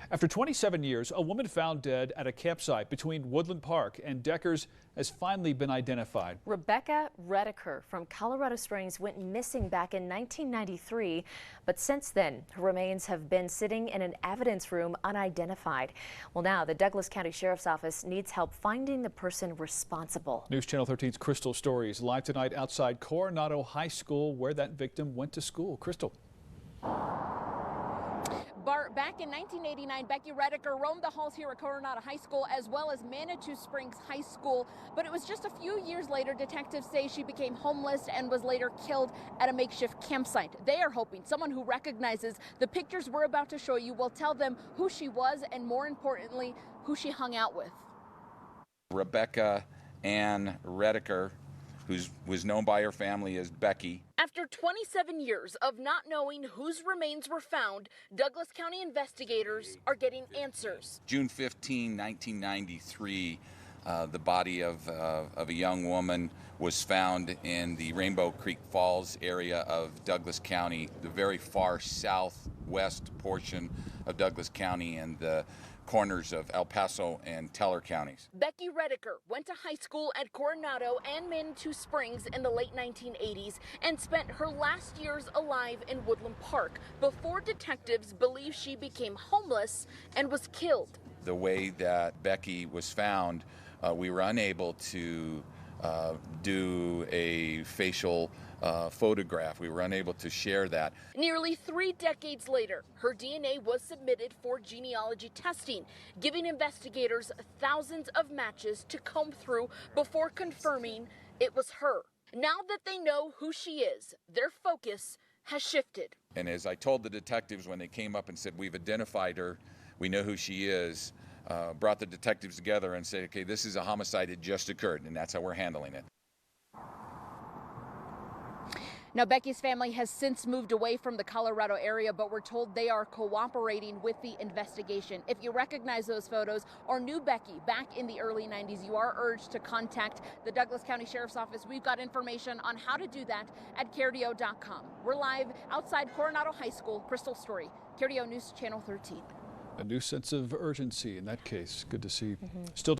After 27 years, a woman found dead at a campsite between Woodland Park and Deckers has finally been identified. Rebecca Rediker from Colorado Springs went missing back in 1993, but since then, her remains have been sitting in an evidence room unidentified. Well, now the Douglas County Sheriff's Office needs help finding the person responsible. News Channel 13's Crystal Story is live tonight outside Coronado High School, where that victim went to school. Crystal. Bart, back in 1989, Becky Rediker roamed the halls here at Coronado High School as well as Manitou Springs High School. But it was just a few years later, detectives say she became homeless and was later killed at a makeshift campsite. They are hoping someone who recognizes the pictures we're about to show you will tell them who she was and, more importantly, who she hung out with. Rebecca Ann Rediker, who was known by her family as Becky. After 27 years of not knowing whose remains were found, Douglas County investigators are getting answers. June 15, 1993, the body of a young woman was found in the Rainbow Creek Falls area of Douglas County, the very far southwest portion of Douglas County and the corners of El Paso and Teller counties. Becky Rediker went to high school at Coronado and Manitou Springs in the late 1980s and spent her last years alive in Woodland Park before detectives believe she became homeless and was killed. The way that Becky was found, we were unable to do a facial photograph. We were unable to share that. Nearly 3 decades later, her DNA was submitted for genealogy testing, giving investigators thousands of matches to comb through before confirming it was her. Now that they know who she is, their focus has shifted. And as I told the detectives when they came up and said, we've identified her, we know who she is, brought the detectives together and said, okay, this is a homicide that just occurred, and that's how we're handling it. Now, Becky's family has since moved away from the Colorado area, but we're told they are cooperating with the investigation. If you recognize those photos or knew Becky back in the early 90s, you are urged to contact the Douglas County Sheriff's Office. We've got information on how to do that at KRDO.com. We're live outside Coronado High School. Crystal Story, KRDO News Channel 13. A new sense of urgency in that case. Good to see. Still